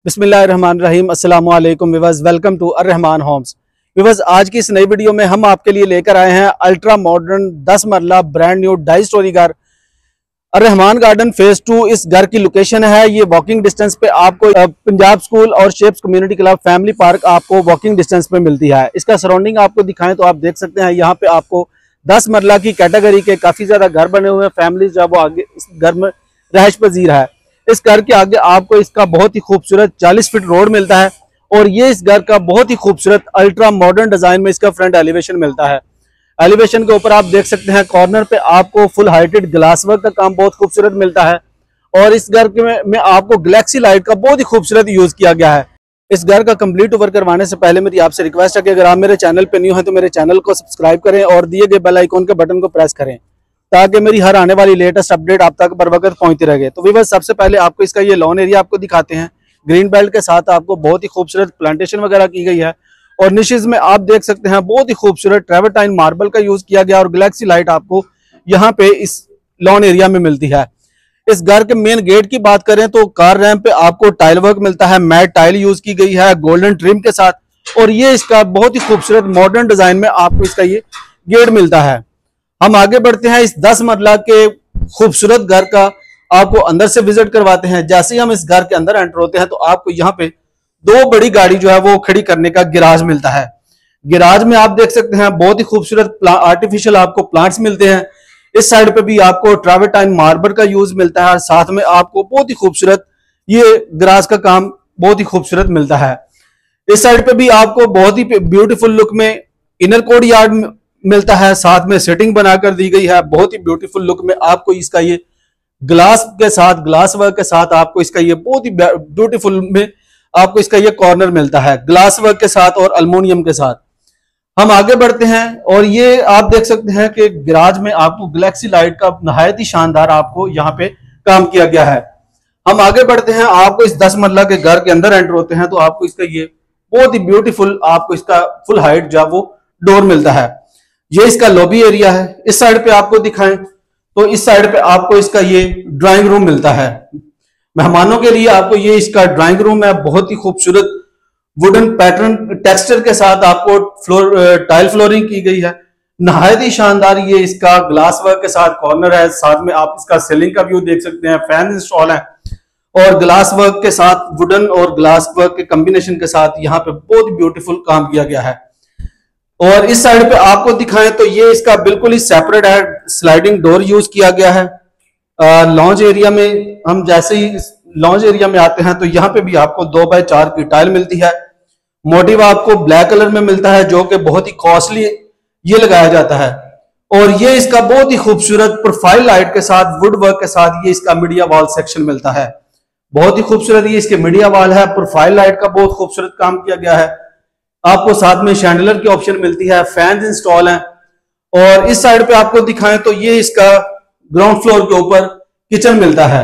बिस्मिल्लाहिर्रहमानिर्रहीम अस्सलामु अलैकुम viewers, welcome to Arrahman homes. Viewers, आज की इस नई वीडियो में हम आपके लिए लेकर आए हैं अल्ट्रा मॉडर्न 10 मरला ब्रांड न्यू 2.5 स्टोरी घर अर्रहमान गार्डन फेज 2। इस घर की लोकेशन है, ये वॉकिंग डिस्टेंस पे आपको पंजाब स्कूल और shapes community club family park आपको वॉकिंग डिस्टेंस पे मिलती है। इसका सराउंडिंग आपको दिखाएं तो आप देख सकते हैं, यहाँ पे आपको 10 मरला की कैटेगरी के काफी ज्यादा घर बने हुए हैं। फैमिली जब वो आगे इस घर में रहश पजीर है। इस घर के आगे आपको इसका बहुत ही खूबसूरत 40 फीट रोड मिलता है और ये इस घर का बहुत ही खूबसूरत अल्ट्रा मॉडर्न डिजाइन में इसका फ्रंट एलिवेशन मिलता है। एलिवेशन के ऊपर आप देख सकते हैं कॉर्नर पे आपको फुल हाइटेड ग्लास वर्क का काम बहुत खूबसूरत मिलता है और इस घर में आपको गैलेक्सी लाइट का बहुत ही खूबसूरत यूज किया गया है। इस घर का कंप्लीट ओवर करवाने से पहले मेरी आपसे रिक्वेस्ट है कि अगर आप मेरे चैनल पे न्यू हैं तो मेरे चैनल को सब्सक्राइब करें और दिए गए बेल आइकॉन के बटन को प्रेस करें ताकि मेरी हर आने वाली लेटेस्ट अपडेट आप तक बर वक्त पहुंचती रहे। तो व्यूअर्स, सबसे पहले आपको इसका ये लॉन एरिया आपको दिखाते हैं। ग्रीन बेल्ट के साथ आपको बहुत ही खूबसूरत प्लांटेशन वगैरह की गई है और निशेज में आप देख सकते हैं बहुत ही खूबसूरत ट्रेवर्टाइन मार्बल का यूज किया गया और गैलेक्सी लाइट आपको यहाँ पे इस लॉन एरिया में मिलती है। इस घर के मेन गेट की बात करें तो कार रैंप पे आपको टाइल वर्क मिलता है, मैट टाइल यूज की गई है गोल्डन ट्रिम के साथ और ये इसका बहुत ही खूबसूरत मॉडर्न डिजाइन में आपको इसका ये गेट मिलता है। हम आगे बढ़ते हैं, इस 10 मरला के खूबसूरत घर का आपको अंदर से विजिट करवाते हैं। जैसे ही हम इस घर के अंदर एंटर होते हैं तो आपको यहाँ पे दो बड़ी गाड़ी जो है वो खड़ी करने का गिराज मिलता है। गिराज में आप देख सकते हैं बहुत ही खूबसूरत आर्टिफिशियल आपको प्लांट्स मिलते हैं। इस साइड पे भी आपको ट्रेवर्टाइन मार्बल का यूज मिलता है और साथ में आपको बहुत ही खूबसूरत ये गिराज का काम बहुत ही खूबसूरत मिलता है। इस साइड पे भी आपको बहुत ही ब्यूटीफुल लुक में इनर कोर्ट यार्ड मिलता है, साथ में सेटिंग बनाकर दी गई है। बहुत ही ब्यूटीफुल लुक में आपको इसका ये ग्लास के साथ ग्लास वर्क के साथ आपको इसका ये बहुत ही ब्यूटीफुल में आपको इसका ये कॉर्नर मिलता है ग्लास वर्क के साथ और अल्युमिनियम के साथ। हम आगे बढ़ते हैं और ये आप देख सकते हैं कि गैराज में आपको गैलेक्सी लाइट का नहायत ही शानदार आपको यहाँ पे काम किया गया है। हम आगे बढ़ते हैं, आपको इस 10 मरला के घर के अंदर एंटर होते हैं तो आपको इसका ये बहुत ही ब्यूटीफुल आपको इसका फुल हाइट जो वो डोर मिलता है। ये इसका लॉबी एरिया है। इस साइड पे आपको दिखाएं तो इस साइड पे आपको इसका ये ड्राइंग रूम मिलता है। मेहमानों के लिए आपको ये इसका ड्राइंग रूम है, बहुत ही खूबसूरत वुडन पैटर्न टेक्सचर के साथ आपको टाइल फ्लोरिंग की गई है। नहायत ही शानदार ये इसका ग्लास वर्क के साथ कॉर्नर है। साथ में आप इसका सीलिंग का व्यू देख सकते हैं, फैन इंस्टॉल है और ग्लास वर्क के साथ वुडन और ग्लास वर्क के कॉम्बिनेशन के साथ यहाँ पे बहुत ब्यूटीफुल काम किया गया है। और इस साइड पे आपको दिखाएं तो ये इसका बिल्कुल ही सेपरेट है, स्लाइडिंग डोर यूज किया गया है। लॉन्ज एरिया में हम जैसे ही लॉन्ज एरिया में आते हैं तो यहाँ पे भी आपको 2x4 की टाइल मिलती है। मोटिव आपको ब्लैक कलर में मिलता है जो कि बहुत ही कॉस्टली ये लगाया जाता है और ये इसका बहुत ही खूबसूरत प्रोफाइल लाइट के साथ वुड वर्क के साथ ये इसका मीडिया वॉल सेक्शन मिलता है। बहुत ही खूबसूरत ये इसके मीडिया वॉल है, प्रोफाइल लाइट का बहुत खूबसूरत काम किया गया है। आपको साथ में शैंडलर की ऑप्शन मिलती है, फैंस इंस्टॉल हैं। और इस साइड पे आपको दिखाएं तो ये इसका ग्राउंड फ्लोर के ऊपर किचन मिलता है।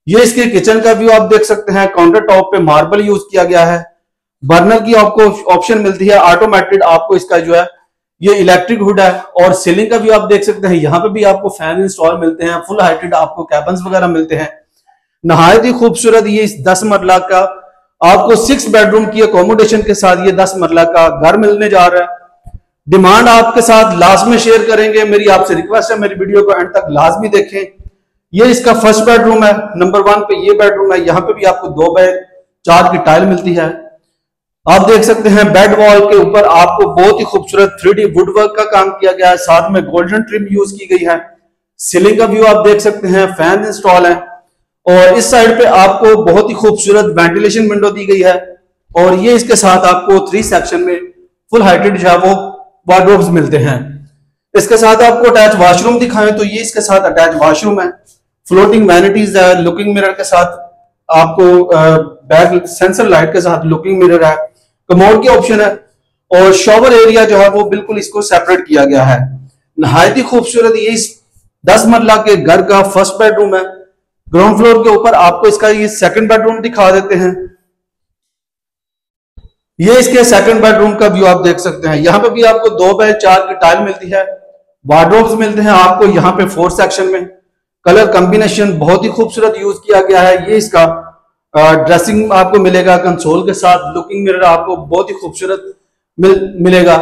ये इसके किचन का व्यू आप देख सकते हैं, काउंटर टॉप पे मार्बल यूज किया गया है। बर्नर की आपको ऑप्शन मिलती है ऑटोमेटेड, आपको इसका जो है ये इलेक्ट्रिक हुड है और सीलिंग का व्यू आप देख सकते हैं। यहाँ पे भी आपको फैन इंस्टॉल मिलते हैं, फुल हाइटेड आपको कैबिन्स वगैरह मिलते हैं। नहायत ही खूबसूरत ये इस 10 मरला का आपको 6 बेडरूम की अकोमोडेशन के साथ ये 10 मरला का घर मिलने जा रहा है। डिमांड आपके साथ लास्ट में शेयर करेंगे, मेरी आपसे रिक्वेस्ट है मेरी वीडियो को एंड तक लाजमी देखें। ये इसका फर्स्ट बेडरूम है, नंबर 1 पे ये बेडरूम है। यहाँ पे भी आपको 2x4 की टाइल मिलती है। आप देख सकते हैं बेड वॉल के ऊपर आपको बहुत ही खूबसूरत 3D वुडवर्क का काम किया गया है, साथ में गोल्डन ट्रिम यूज की गई है। सीलिंग का व्यू आप देख सकते हैं, फैन इंस्टॉल है और इस साइड पे आपको बहुत ही खूबसूरत वेंटिलेशन विंडो दी गई है और ये इसके साथ आपको 3 सेक्शन में फुल हाइटेड जो है वो वार्डरोब्स मिलते हैं। इसके साथ आपको अटैच वॉशरूम दिखाएं तो ये इसके साथ अटैच वॉशरूम है, फ्लोटिंग वैनिटीज है, लुकिंग मिरर के साथ आपको बैक सेंसर लाइट के साथ लुकिंग मिरर है, कमोड की ऑप्शन है और शॉवर एरिया जो है वो बिल्कुल इसको सेपरेट किया गया है। नहायत ही खूबसूरत ये इस 10 मरला के घर का फर्स्ट बेडरूम है। ग्राउंड फ्लोर के ऊपर आपको इसका ये सेकंड बेडरूम दिखा देते हैं। ये इसके सेकंड बेडरूम का व्यू आप देख सकते हैं। यहाँ पे भी आपको 2x4 की टाइल मिलती है, वार्डरोब्स मिलते हैं आपको यहाँ पे 4 सेक्शन में। कलर कॉम्बिनेशन बहुत ही खूबसूरत यूज किया गया है। ये इसका ड्रेसिंग आपको मिलेगा कंसोल के साथ। लुकिंग मिरर आपको बहुत ही खूबसूरत मिलेगा।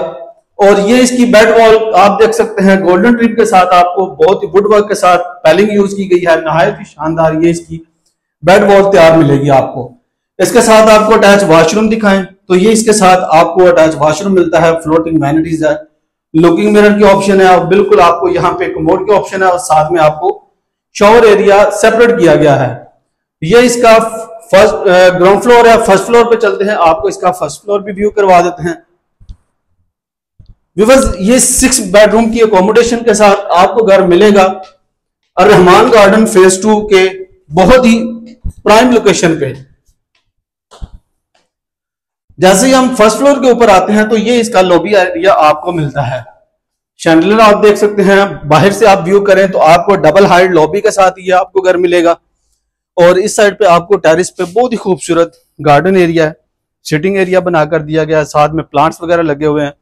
और ये इसकी बेड वॉल आप देख सकते हैं गोल्डन ट्रिप के साथ, आपको बहुत ही वुड वर्क के साथ पैलिंग यूज की गई है। नहायत ही शानदार ये इसकी बेड वॉल तैयार मिलेगी आपको। इसके साथ आपको अटैच वॉशरूम दिखाएं तो ये इसके साथ आपको अटैच वॉशरूम मिलता है, फ्लोटिंग वैनिटीज है, लुकिंग मिरर की ऑप्शन है और बिल्कुल आपको यहाँ पे कमोड की ऑप्शन है और साथ में आपको शॉवर एरिया सेपरेट किया गया है। ये इसका फर्स्ट ग्राउंड फ्लोर है। फर्स्ट फ्लोर पे चलते हैं, आपको इसका फर्स्ट फ्लोर भी व्यू करवा देते हैं। व्यूअर्स, ये 6 बेडरूम की अकोमोडेशन के साथ आपको घर मिलेगा अर्रहमान गार्डन फेज 2 के बहुत ही प्राइम लोकेशन पे। जैसे ही हम फर्स्ट फ्लोर के ऊपर आते हैं तो ये इसका लॉबी एरिया आपको मिलता है। शैंडलियर आप देख सकते हैं, बाहर से आप व्यू करें तो आपको डबल हाइट लॉबी के साथ ये आपको घर मिलेगा। और इस साइड पे आपको टेरिस पे बहुत ही खूबसूरत गार्डन एरिया है, सिटिंग एरिया बनाकर दिया गया है, साथ में प्लांट्स वगैरह लगे हुए हैं।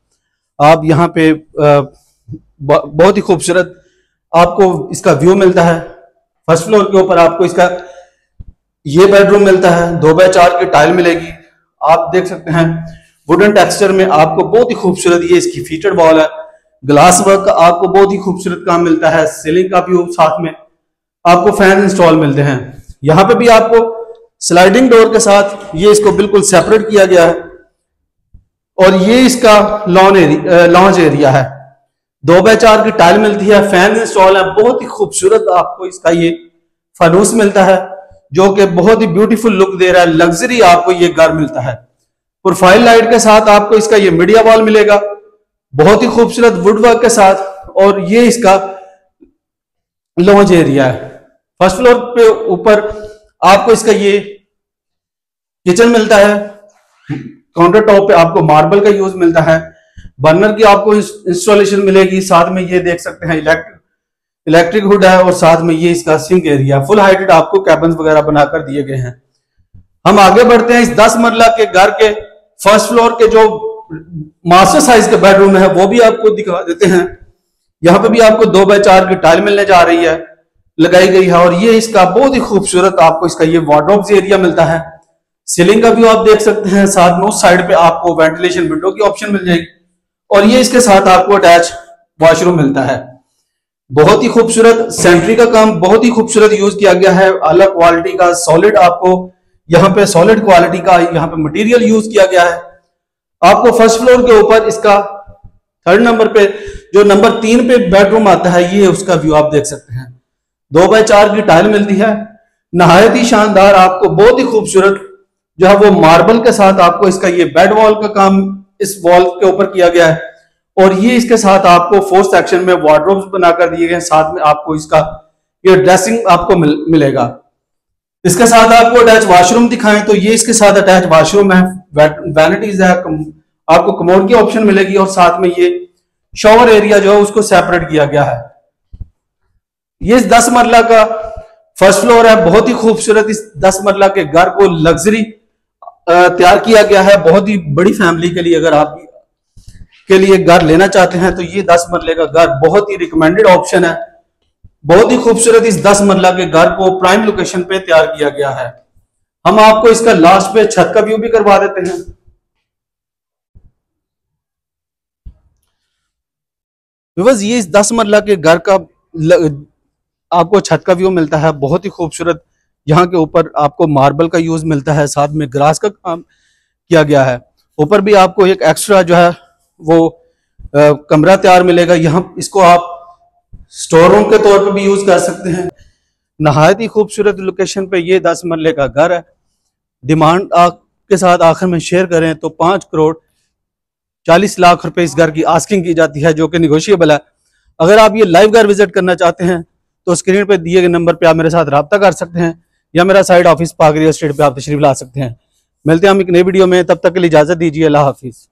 आप यहाँ पे बहुत ही खूबसूरत आपको इसका व्यू मिलता है। फर्स्ट फ्लोर के ऊपर आपको इसका ये बेडरूम मिलता है, 2x4 की टाइल मिलेगी। आप देख सकते हैं वुडन टेक्सचर में आपको बहुत ही खूबसूरत ये इसकी फीचर्ड वॉल है। ग्लास वर्क का आपको बहुत ही खूबसूरत काम मिलता है। सीलिंग का व्यू, साथ में आपको फैन इंस्टॉल मिलते हैं। यहाँ पे भी आपको स्लाइडिंग डोर के साथ ये इसको बिल्कुल सेपरेट किया गया है। और ये इसका लॉन्ज एरिया है, 2x4 की टाइल मिलती है, फैन इंस्टॉल है। बहुत ही खूबसूरत आपको इसका ये फानूस मिलता है जो कि बहुत ही ब्यूटीफुल लुक दे रहा है। लग्जरी आपको ये घर मिलता है। प्रोफाइल लाइट के साथ आपको इसका ये मीडिया वॉल मिलेगा बहुत ही खूबसूरत वुड वर्क के साथ। और ये इसका लॉन्ज एरिया है। फर्स्ट फ्लोर पे ऊपर आपको इसका ये किचन मिलता है। काउंटर टॉप पे आपको मार्बल का यूज मिलता है। बर्नर की आपको इंस्टॉलेशन मिलेगी। साथ में ये देख सकते हैं इलेक्ट्रिक हुड है और साथ में ये इसका सिंक एरिया। फुल हाइटेड आपको कैबिन्स वगैरह बनाकर दिए गए हैं। हम आगे बढ़ते हैं। इस 10 मरला के घर के फर्स्ट फ्लोर के जो मास्टर साइज के बेडरूम है वो भी आपको दिखा देते हैं। यहाँ पे भी आपको 2x4 की टाइल मिलने जा रही है, लगाई गई है। और ये इसका बहुत ही खूबसूरत आपको इसका ये वार्डरोब्स एरिया मिलता है। सीलिंग का व्यू आप देख सकते हैं। साथ में उस साइड पे आपको वेंटिलेशन विंडो की ऑप्शन मिल जाएगी। और ये इसके साथ आपको अटैच वॉशरूम मिलता है। बहुत ही खूबसूरत सेंट्री का काम बहुत ही खूबसूरत यूज किया गया है। अलग क्वालिटी का सॉलिड आपको यहाँ पे सॉलिड क्वालिटी का यहाँ पे मटेरियल यूज किया गया है। आपको फर्स्ट फ्लोर के ऊपर इसका 3rd नंबर पे जो नंबर 3 पे बेडरूम आता है ये उसका व्यू आप देख सकते हैं। 2x4 की टाइल मिलती है, नहायत ही शानदार आपको बहुत ही खूबसूरत जो है वो मार्बल के साथ आपको इसका ये बेड वॉल का काम इस वॉल के ऊपर किया गया है। और ये इसके साथ आपको 4th सेक्शन में वार्डरोब्स बनाकर दिए गए। साथ में आपको इसका ये ड्रेसिंग आपको मिलेगा। इसके साथ आपको अटैच वॉशरूम दिखाएं तो ये इसके साथ अटैच वॉशरूम है, वैनिटीज है, आपको कमोड की ऑप्शन मिलेगी और साथ में ये शॉवर एरिया जो है उसको सेपरेट किया गया है। ये 10 मरला का फर्स्ट फ्लोर है। बहुत ही खूबसूरत इस 10 मरला के घर को लग्जरी तैयार किया गया है। बहुत ही बड़ी फैमिली के लिए अगर आप के लिए घर लेना चाहते हैं तो ये 10 मरले का घर बहुत ही रिकमेंडेड ऑप्शन है। बहुत ही खूबसूरत इस 10 मरला के घर को प्राइम लोकेशन पे तैयार किया गया है। हम आपको इसका लास्ट पे छत का व्यू भी करवा देते हैं। व्यूअर्स, ये इस 10 मरला के घर का आपको छत का व्यू मिलता है। बहुत ही खूबसूरत यहाँ के ऊपर आपको मार्बल का यूज मिलता है, साथ में ग्रास का काम किया गया है। ऊपर भी आपको एक एक्स्ट्रा जो है वो कमरा तैयार मिलेगा। यहाँ इसको आप स्टोर रूम के तौर पे भी यूज कर सकते हैं। नहायत ही खूबसूरत लोकेशन पे ये 10 मरले का घर है। डिमांड आपके साथ आखिर में शेयर करें तो 5 करोड़ 40 लाख रुपए इस घर की आस्किंग की जाती है जो कि निगोशिएबल है। अगर आप ये लाइव घर विजिट करना चाहते हैं तो स्क्रीन पे दिए गए नंबर पे आप मेरे साथ रब्ता कर सकते हैं या मेरा साइड ऑफिस पागरिया स्ट्रीट पे आप तशरीफ ला सकते हैं। मिलते हैं हम एक नई वीडियो में, तब तक के लिए इजाजत दीजिए। अल्लाह हाफिज।